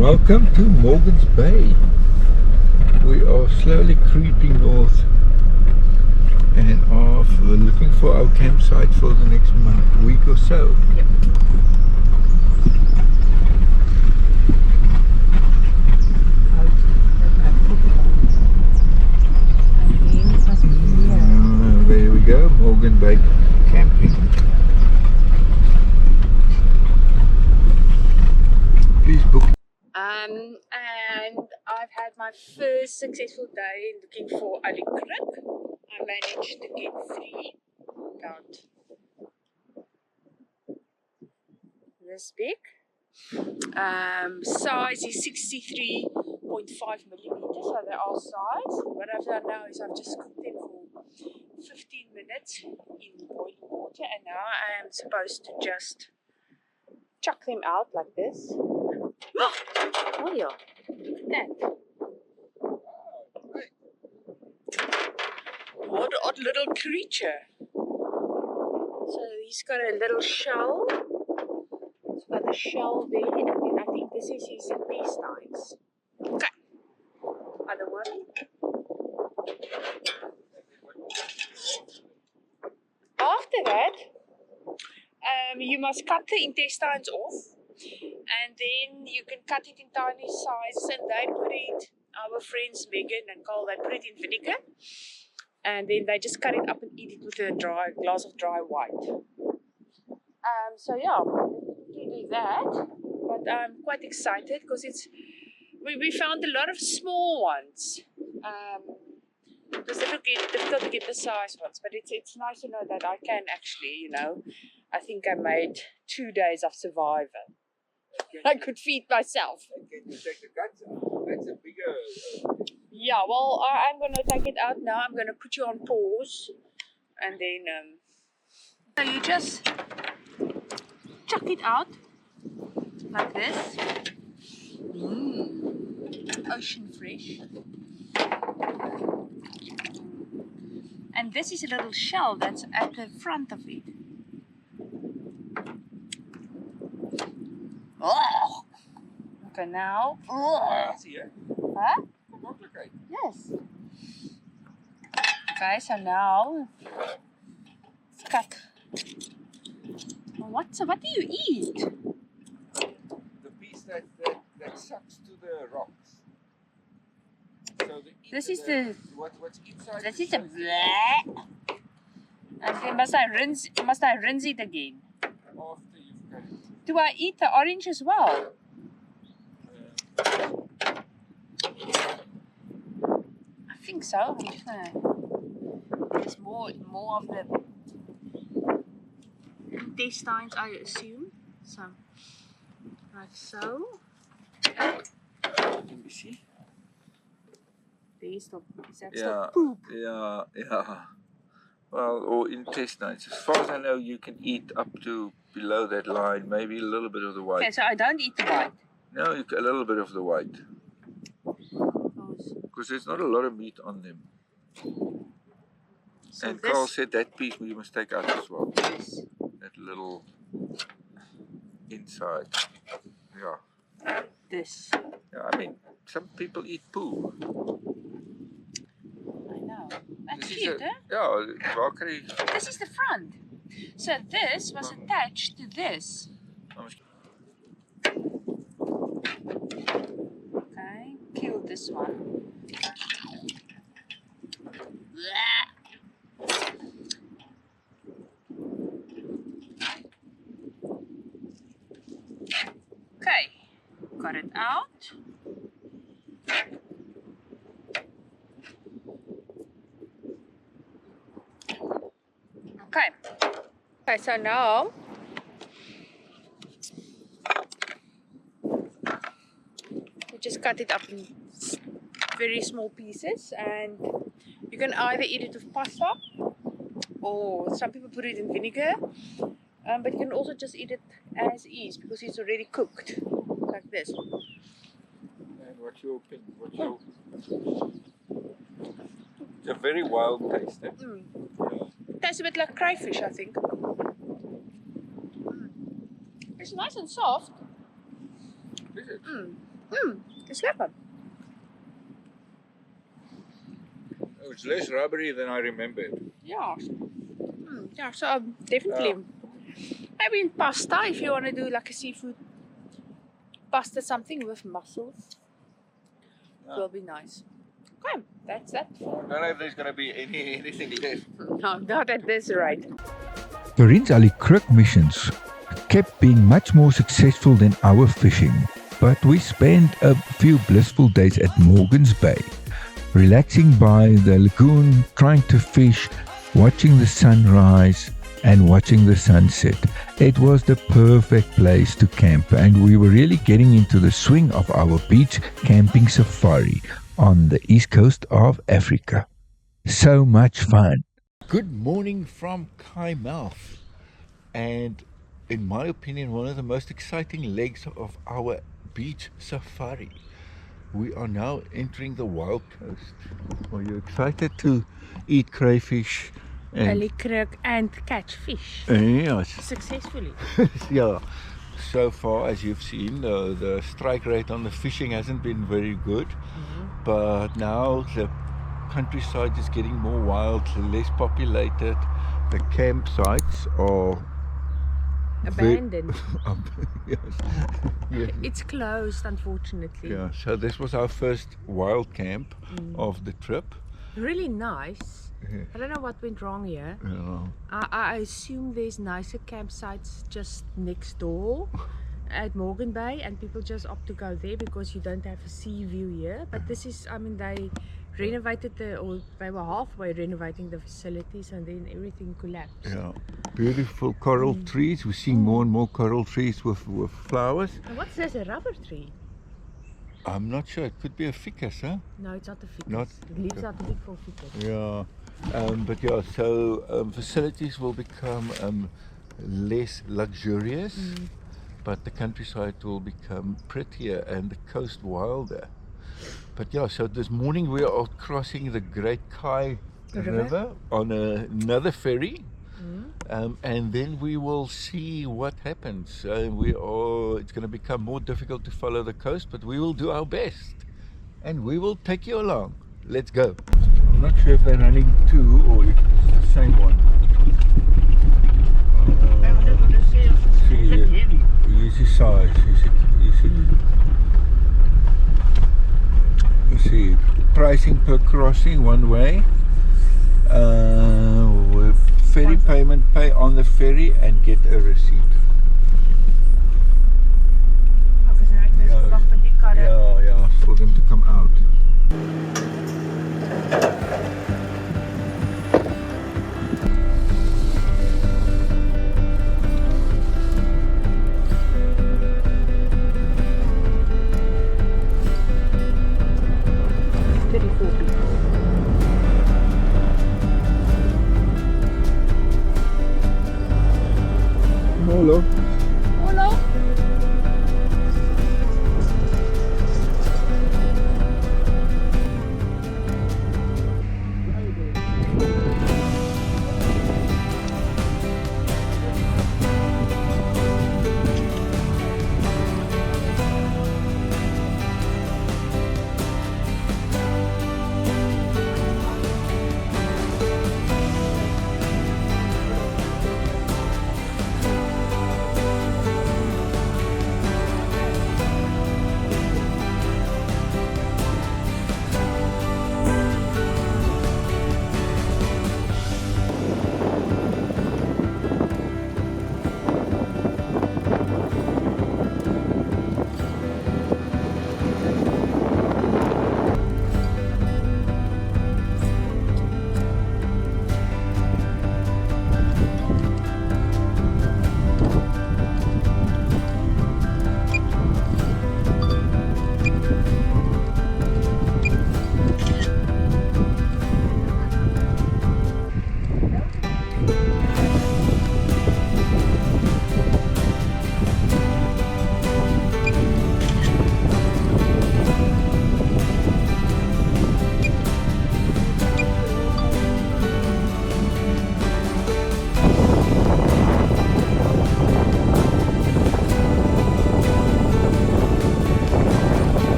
Welcome to Morgan's Bay. We are slowly creeping north and are looking for our campsite for the next week or so. Yep. There we go, Morgan Bay camping. Please book. And I've had my first successful day looking for a crick. I managed to get 3, about this big. Size is 63.5 millimeters, so they are size. What I've done now is I've just cooked them for 15 minutes in boiling water, and now I am supposed to just chuck them out like this. Oh yeah, look at that. What an odd little creature. So he's got a little shell. He's got a shell there, and then I think this is his intestines. Okay. Other one. After that, you must cut the intestines off. And then you can cut it in tiny sizes, and they put it, our friends Megan and Carl, they put it in vinegar, and then they just cut it up and eat it with a glass of dry white. So yeah, we do that, but I'm quite excited because we found a lot of small ones. It was difficult to get the size ones, but it's nice to know that I can actually, I think I made 2 days of survival. I could feed myself. Can you take the guts out? That's a bigger... Yeah, well, I'm going to take it out now. I'm going to put you on pause. And then... So you just chuck it out. Like this. Ocean fresh. And this is a little shell that's at the front of it. Oh. Okay, now. Oh. Huh? Yes. Okay, so now it's cut. What do you eat? The piece that sucks to the rocks. So this is the. What's inside? This is the bleh. And then must I rinse it again? After you've cut it. Do I eat the orange as well? I think so. I'm just gonna. There's more of the intestines, I assume. So, like so. Let me see. Is that still poop? Yeah. Well, or intestines. As far as I know, you can eat up to below that line, maybe a little bit of the white. Okay, so I don't eat the white. No, a little bit of the white. Because there's not a lot of meat on them. So and Carl said that piece we must take out as well. Yes. That little inside. Yeah. This. Yeah, I mean, some people eat poo. I know. That's cute, huh? Yeah, Valkyrie. This is the front. So this was attached to this. Okay, kill this one. Okay, got it out. Okay, so now we just cut it up in very small pieces, and you can either eat it with pasta, or some people put it in vinegar, but you can also just eat it as is because it's already cooked, like this. And what's your opinion? It's a very wild taste. Eh? Yeah. It tastes a bit like crayfish, I think. It's nice and soft. This it. It's lekker. It's less rubbery than I remembered. Yeah. Yeah, so definitely. Maybe in pasta, if you want to do like a seafood pasta, something with mussels. It will be nice. Okay, that's that. I don't know if there's going to be anything left. No, not at this rate. Corinne's Ali Crook missions kept being much more successful than our fishing, but we spent a few blissful days at Morgan's Bay, relaxing by the lagoon, trying to fish, watching the sunrise and watching the sunset. It was the perfect place to camp, and we were really getting into the swing of our beach camping safari on the east coast of Africa. So much fun. Good morning from Kaimouth, and in my opinion, one of the most exciting legs of our beach safari. We are now entering the wild coast. Are you excited to eat crayfish Ali Crook and catch fish yes. successfully? Yeah. So far, as you've seen, the strike rate on the fishing hasn't been very good, but now the countryside is getting more wild, less populated. The campsites are Abandoned. Yes. Yes. It's closed, unfortunately. Yeah, so this was our first wild camp of the trip. Really nice. Yeah. I don't know what went wrong here. Yeah. I assume there's nicer campsites just next door at Morgan Bay, and people just opt to go there because you don't have a sea view here. But this is, I mean, they renovated they were halfway renovating the facilities, and then everything collapsed. Yeah, beautiful coral trees. We're seeing more and more coral trees with flowers. And what's this, a rubber tree? I'm not sure, it could be a ficus, huh? No, it's not a ficus. Not The leaves are too big for ficus. Yeah, but yeah, so facilities will become less luxurious, but the countryside will become prettier and the coast wilder. But yeah, so this morning we are crossing the Great Kai River on another ferry, and then we will see what happens. It's going to become more difficult to follow the coast, but we will do our best, and we will take you along. Let's go. I'm not sure if they're running two or if it's the same one. Here's his size. You see, pricing per crossing one way. With ferry payment, pay on the ferry and get a receipt. Yeah, for them to come out.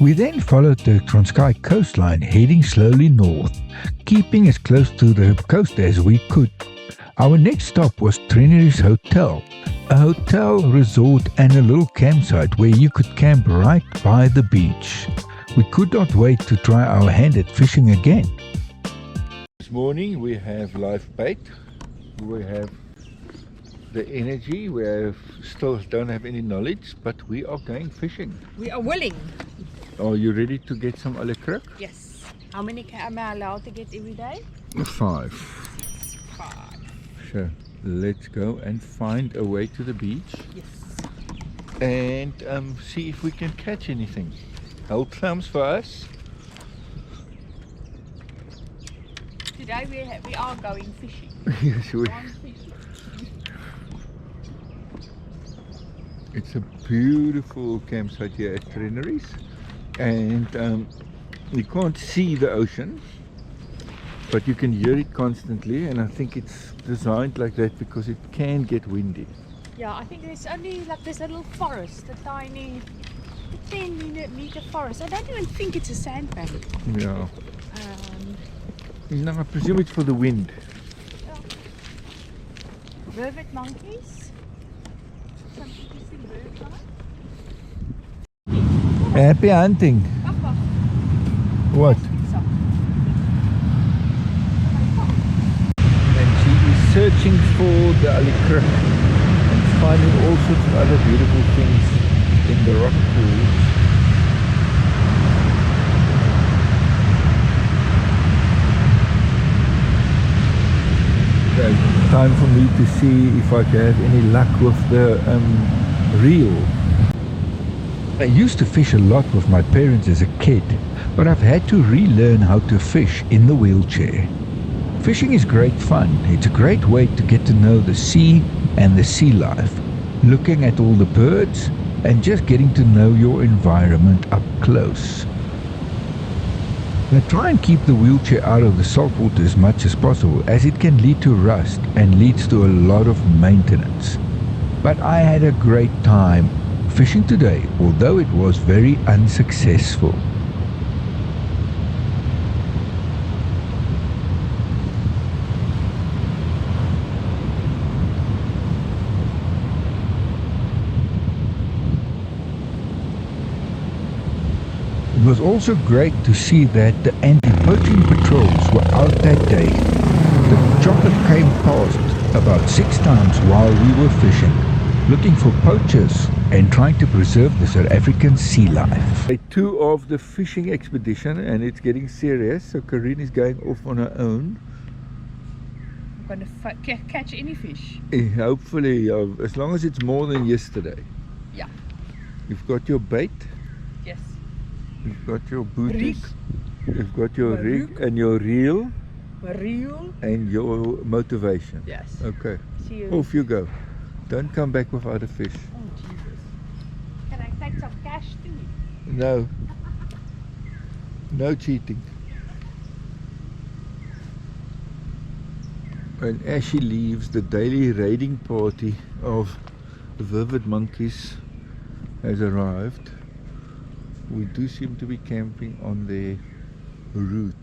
We then followed the Transkei coastline, heading slowly north, keeping as close to the coast as we could. Our next stop was Transkei's Hotel, a hotel, resort and a little campsite where you could camp right by the beach. We could not wait to try our hand at fishing again. This morning we have live bait, we have the energy, still don't have any knowledge, but we are going fishing. We are willing. Are you ready to get some alekrik? Yes. How many am I allowed to get every day? 5. 5. Sure. Let's go and find a way to the beach. Yes. And see if we can catch anything. Hold thumbs for us. Today we are going fishing. Yes, It's a beautiful campsite here at Transkei, and you can't see the ocean, but you can hear it constantly, and I think it's designed like that because it can get windy. Yeah, I think there's only like this little forest, a tiny 10-meter forest. I don't even think it's a sandbank. Yeah. No, I presume it's for the wind. Yeah. Vervet monkeys. Some interesting birds on it. Happy hunting. Papa. What? And she is searching for the alekrik and finding all sorts of other beautiful things in the rock pools. Time for me to see if I can have any luck with the reel. I used to fish a lot with my parents as a kid, but I've had to relearn how to fish in the wheelchair. Fishing is great fun. It's a great way to get to know the sea and the sea life, looking at all the birds and just getting to know your environment up close. Now try and keep the wheelchair out of the salt water as much as possible, as it can lead to rust and leads to a lot of maintenance. But I had a great time fishing today, although it was very unsuccessful. It was also great to see that the anti-poaching patrols were out that day. The chopper came past about 6 times while we were fishing, looking for poachers and trying to preserve the South African sea life. Day 2 of the fishing expedition, and it's getting serious, so Karine is going off on her own. I'm going to catch any fish. Hopefully, as long as it's more than yesterday. Yeah. You've got your bait. Yes. You've got your booties, Rig. you've got your rig Rig. and your reel My reel. and your motivation. Yes. Okay, See you. off you go. Don't come back without a fish. Oh Jesus. Can I take some cash too? No. No cheating. And as she leaves, the daily raiding party of Vervet monkeys has arrived. We do seem to be camping on their route.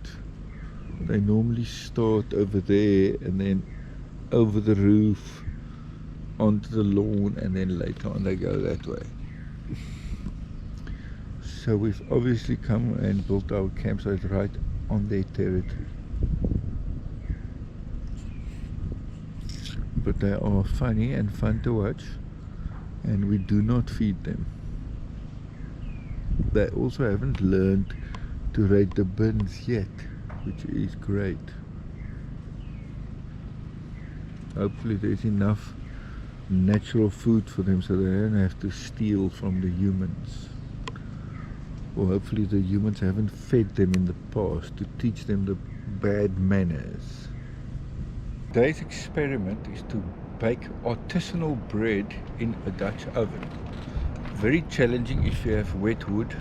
They normally start over there and then over the roof onto the lawn, and then later on they go that way. So we've obviously come and built our campsite right on their territory. But they are funny and fun to watch, and we do not feed them. They also haven't learned to raid the bins yet, which is great. Hopefully there's enough natural food for them so they don't have to steal from the humans. Or hopefully the humans haven't fed them in the past to teach them the bad manners. Today's experiment is to bake artisanal bread in a Dutch oven. Very challenging if you have wet wood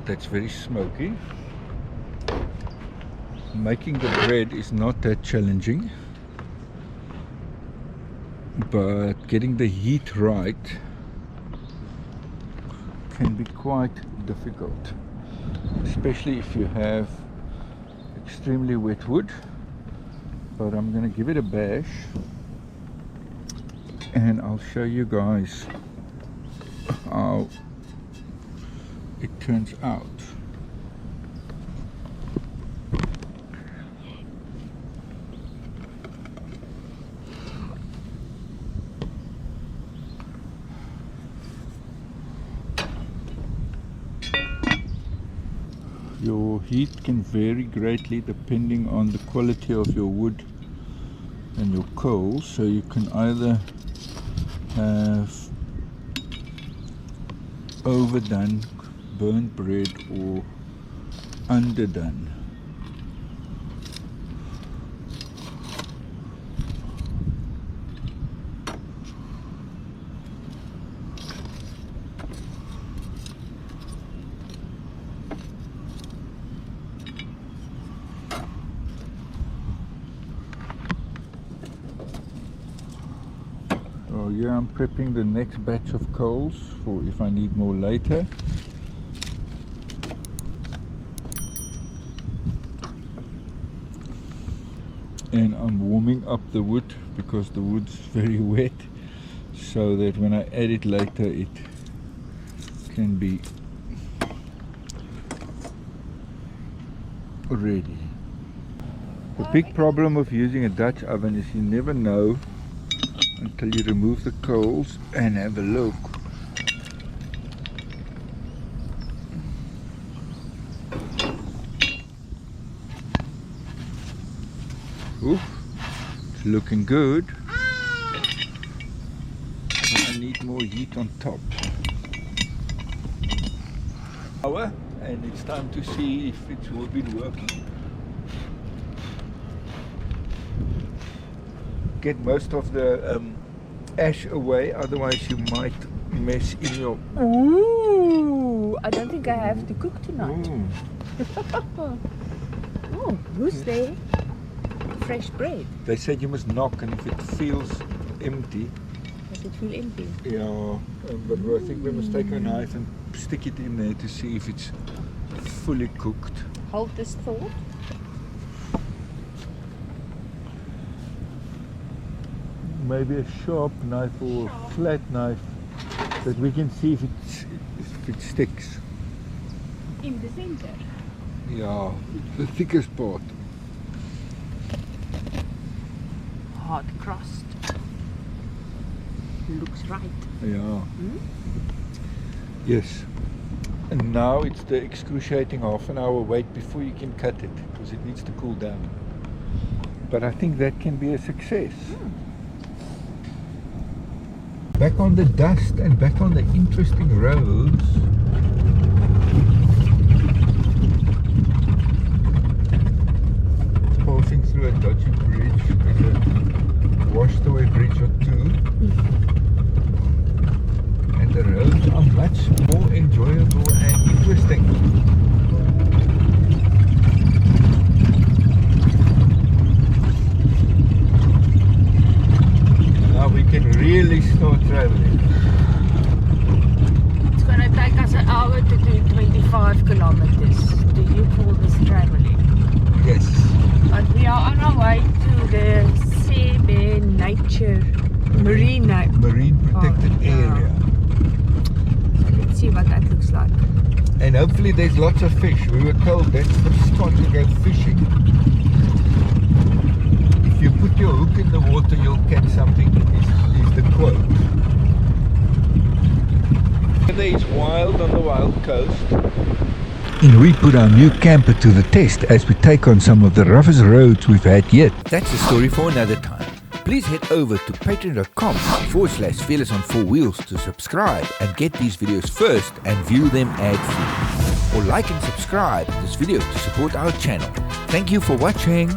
that's very smoky. Making the bread is not that challenging, but getting the heat right can be quite difficult, especially if you have extremely wet wood. But I'm going to give it a bash and I'll show you guys how it turns out. Your heat can vary greatly depending on the quality of your wood and your coal, so you can either have overdone burnt bread or underdone. So here I'm prepping the next batch of coals for if I need more later. And I'm warming up the wood because the wood's very wet, so that when I add it later it can be ready. The big problem of using a Dutch oven is you never know until you remove the coals and have a look. Oof, it's looking good. I need more heat on top. And it's time to see if it will be working. Get most of the ash away, otherwise you might mess in your... Ooh, I don't think I have to cook tonight. Oh, who's there? Fresh bread. They said you must knock, and if it feels empty... Does it feel empty? Yeah, but I think we must take a knife and stick it in there to see if it's fully cooked. Hold this thought. Maybe a sharp knife or a flat knife, that we can see if it sticks. In the center? Yeah, the thickest part. Hard crust. Looks right. Yeah. Yes. And now it's the excruciating half an hour wait before you can cut it, because it needs to cool down. But I think that can be a success. Back on the dust and back on the interesting roads. Passing through a dodgy bridge with a washed away bridge or two. And the roads are much more enjoyable and interesting. Now we can really start traveling. It's going to take us an hour to do 25 kilometers. Do you call this traveling? Yes. But we are on our way to the Sebe Nature Marine Protected Park, yeah. area. So let's see what that looks like. And hopefully there's lots of fish. We were told that's the spot to go fishing. If you put your hook in the water, you'll catch something, is the quote. Weather is wild on the wild coast. And we put our new camper to the test as we take on some of the roughest roads we've had yet. That's a story for another time. Please head over to patreon.com/Fearless on 4 Wheels to subscribe and get these videos first and view them ad-free. Or like and subscribe this video to support our channel. Thank you for watching.